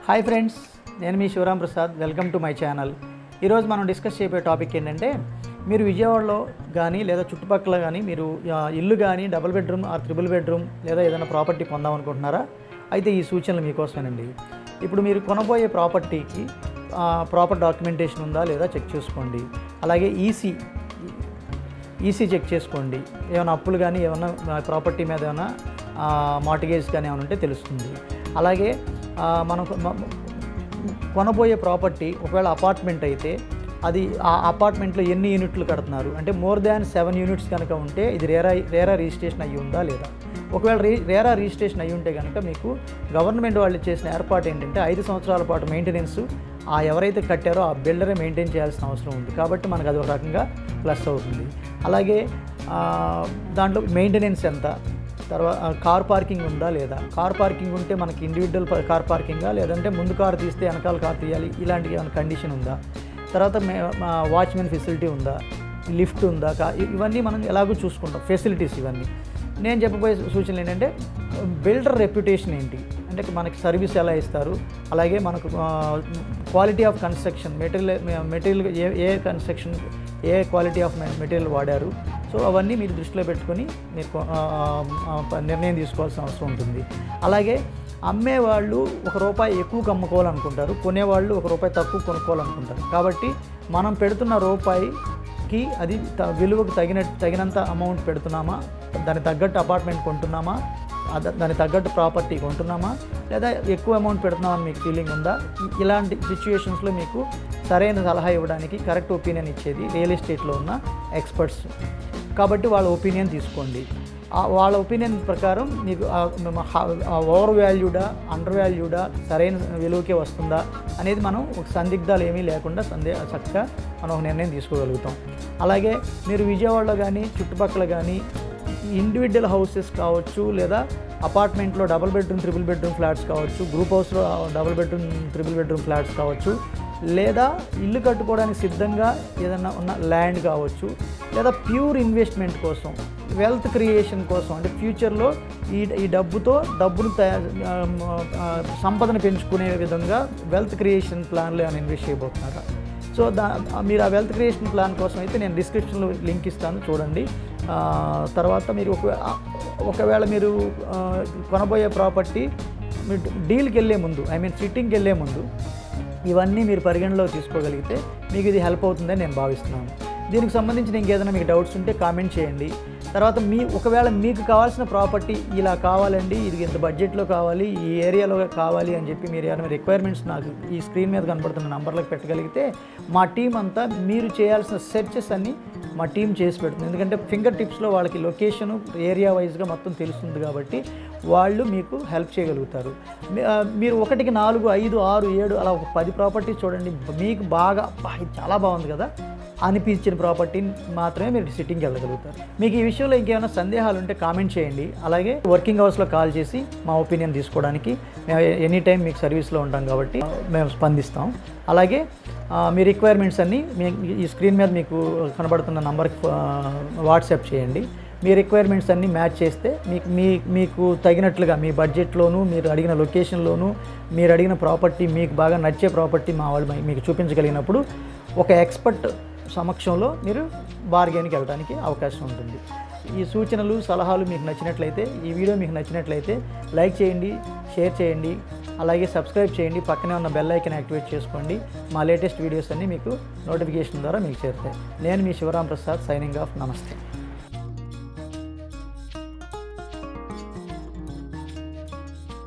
Hi friends, నేను మీ Shivaram Prasad. Welcome to my channel. ఈరోజు మనం డిస్కస్ చేయబోయే టాపిక్ ఏంటంటే, మీరు విజయవాడలో కానీ లేదా చుట్టుపక్కల కానీ మీరు ఇల్లు కానీ double bedroom are triple bedroom లేదా ఏదైనా ప్రాపర్టీ కొందాం అనుకుంటున్నారా? అయితే ఈ సూచనలు మీకోసమేనండి. ఇప్పుడు మీరు కొనబోయే ప్రాపర్టీకి ప్రాపర్ డాక్యుమెంటేషన్ ఉందా లేదా చెక్ చేసుకోండి. అలాగే ఈసీ చెక్ చేసుకోండి. ఏమైనా అప్పులు కానీ ఏమైనా ప్రాపర్టీ మీద ఏమైనా మార్టిగేజ్ కానీ ఏమైనా ఉంటే తెలుస్తుంది. అలాగే మనం కొనబోయే ప్రాపర్టీ ఒకవేళ అపార్ట్మెంట్ అయితే అది ఆ అపార్ట్మెంట్లో ఎన్ని యూనిట్లు కడుతున్నారు అంటే మోర్ దాన్ 7 యూనిట్స్ కనుక ఉంటే ఇది రేరా రిజిస్ట్రేషన్ అయ్యి ఉందా లేదా. ఒకవేళ రేరా రిజిస్ట్రేషన్ అయ్యి ఉంటే కనుక మీకు గవర్నమెంట్ వాళ్ళు చేసిన ఏర్పాటు ఏంటంటే 5 సంవత్సరాల పాటు మెయింటెనెన్స్ ఎవరైతే కట్టారో ఆ బిల్డరే మెయింటైన్ చేయాల్సిన అవసరం ఉంది. కాబట్టి మనకు అది ఒక రకంగా ప్లస్ అవుతుంది. అలాగే దాంట్లో మెయింటెనెన్స్ ఎంత, తర్వాత కార్ పార్కింగ్ ఉందా లేదా. కార్ పార్కింగ్ ఉంటే మనకి ఇండివిజువల్ కార్ పార్కింగా లేదంటే ముందు కారు తీస్తే వెనకాల కారు తీయాలి, ఇలాంటి ఏమైనా కండిషన్ ఉందా. తర్వాత వాచ్మెన్ ఫెసిలిటీ ఉందా, లిఫ్ట్ ఉందా, ఇవన్నీ మనం ఎలాగో చూసుకుంటాం ఫెసిలిటీస్. ఇవన్నీ నేను చెప్పబోయే సూచనలు ఏంటంటే, బిల్డర్ రెప్యుటేషన్ ఏంటి అంటే మనకి సర్వీస్ ఎలా ఇస్తారు, అలాగే మనకు quality of construction material A construction A quality of material వాడారు. సో అవన్నీ మీరు దృష్టిలో పెట్టుకొని మీరు నిర్ణయం తీసుకోవాల్సిన అవసరం ఉంటుంది. అలాగే అమ్మేవాళ్ళు ₹1 ఎక్కువ అమ్ముకోవాలనుకుంటారు, కొనేవాళ్ళు ₹1 తక్కువ కొనుక్కోవాలనుకుంటారు. కాబట్టి మనం పెడుతున్న రూపాయికి అది విలువకు తగినంత అమౌంట్ పెడుతున్నామా, దానికి తగ్గట్టు అపార్ట్మెంట్ కొంటున్నామా, దానికి తగ్గట్టు ప్రాపర్టీ కొంటున్నామా, లేదా ఎక్కువ అమౌంట్ పెడుతున్నామని మీకు ఫీలింగ్ ఉందా. ఇలాంటి సిచ్యుయేషన్స్లో మీకు సరైన సలహా ఇవ్వడానికి కరెక్ట్ ఒపీనియన్ ఇచ్చేది రియల్ ఎస్టేట్లో ఉన్న ఎక్స్పర్ట్స్. కాబట్టి వాళ్ళ ఒపీనియన్ తీసుకోండి. వాళ్ళ ఒపీనియన్ ప్రకారం మీకు ఓవర్ వాల్యూడా అండర్ వాల్యూడా సరైన విలువకే వస్తుందా అనేది మనం ఒక సందిగ్ధాలు ఏమీ లేకుండా చక్కగా మనం ఒక నిర్ణయం తీసుకోగలుగుతాం. అలాగే మీరు విజయవాడలో కానీ చుట్టుపక్కల కానీ ఇండివిజువల్ హౌసెస్ కావచ్చు, లేదా అపార్ట్మెంట్లో double bedroom triple bedroom flats కావచ్చు, గ్రూప్ హౌస్లో double bedroom triple bedroom flats కావచ్చు, లేదా ఇల్లు కట్టుకోవడానికి సిద్ధంగా ఏదైనా ఉన్న ల్యాండ్ కావచ్చు, లేదా ప్యూర్ ఇన్వెస్ట్మెంట్ కోసం వెల్త్ క్రియేషన్ కోసం అంటే ఫ్యూచర్లో ఈ డబ్బును సంపదను పెంచుకునే విధంగా వెల్త్ క్రియేషన్ ప్లాన్లో ఏమైనా ఇన్వెస్ట్ చేయబోతున్నారా. సో మీరు ఆ వెల్త్ క్రియేషన్ ప్లాన్ కోసం అయితే నేను డిస్క్రిప్షన్లో లింక్ ఇస్తాను, చూడండి. తర్వాత మీరు ఒకవేళ మీరు కొనబోయే ప్రాపర్టీ మీరు డీల్కి వెళ్ళే ముందు సిట్టింగ్కి వెళ్ళే ముందు ఇవన్నీ మీరు పరిగణలో తీసుకోగలిగితే మీకు ఇది హెల్ప్ అవుతుందని నేను భావిస్తున్నాను. దీనికి సంబంధించిన ఇంకేదైనా మీకు డౌట్స్ ఉంటే కామెంట్ చేయండి. తర్వాత ఒకవేళ మీకు కావాల్సిన ప్రాపర్టీ ఇలా కావాలండి, ఇది ఇంత బడ్జెట్లో కావాలి, ఈ ఏరియాలో కావాలి అని చెప్పి మీరు ఏమైనా రిక్వైర్మెంట్స్ నాకు ఈ స్క్రీన్ మీద కనపడుతున్న నంబర్లకు పెట్టగలిగితే మా టీం అంతా మీరు చేయాల్సిన సెర్చెస్ అన్నీ మా టీం చేసి పెడుతుంది. ఎందుకంటే ఫింగర్ టిప్స్లో వాళ్ళకి లొకేషను ఏరియా వైజ్గా మొత్తం తెలుస్తుంది కాబట్టి వాళ్ళు మీకు హెల్ప్ చేయగలుగుతారు. మీరు 1కి 4, 5, 6, 7 అలా ఒక 10 ప్రాపర్టీస్ చూడండి. మీకు బాగా ఇది చాలా బాగుంది కదా అనిపించిన ప్రాపర్టీని మాత్రమే మీరు సిట్టింగ్కి వెళ్ళగలుగుతారు. మీకు ఈ విషయంలో ఇంకేమైనా సందేహాలు ఉంటే కామెంట్ చేయండి. అలాగే వర్కింగ్ అవర్స్లో కాల్ చేసి మా ఒపీనియన్ తీసుకోవడానికి మేము ఎనీ టైం మీకు సర్వీస్లో ఉంటాం కాబట్టి మేము స్పందిస్తాం. అలాగే మీ రిక్వైర్మెంట్స్ అన్నీ ఈ స్క్రీన్ మీద మీకు కనబడుతున్న నంబర్కి వాట్సాప్ చేయండి. మీ రిక్వైర్మెంట్స్ అన్నీ మ్యాచ్ చేస్తే మీకు తగినట్లుగా మీ బడ్జెట్లోనూ మీరు అడిగిన లొకేషన్లోనూ మీరు అడిగిన ప్రాపర్టీ మీకు బాగా నచ్చే ప్రాపర్టీ మా వాళ్ళు మీకు చూపించగలిగినప్పుడు ఒక ఎక్స్పర్ట్ సమక్షంలో మీరు బార్గెన్కి వెళ్ళడానికి అవకాశం ఉంటుంది. ఈ సూచనలు సలహాలు మీకు నచ్చినట్లయితే, ఈ వీడియో మీకు నచ్చినట్లయితే లైక్ చేయండి, షేర్ చేయండి, అలాగే సబ్స్క్రైబ్ చేయండి. పక్కనే ఉన్న బెల్ ఐకాన్ యాక్టివేట్ చేసుకోండి. మా లేటెస్ట్ వీడియోస్ అన్నీ మీకు నోటిఫికేషన్ ద్వారా మీకు చేరుతాయి. నేను మీ శివరామ్ ప్రసాద్, సైనింగ్ ఆఫ్. నమస్తే.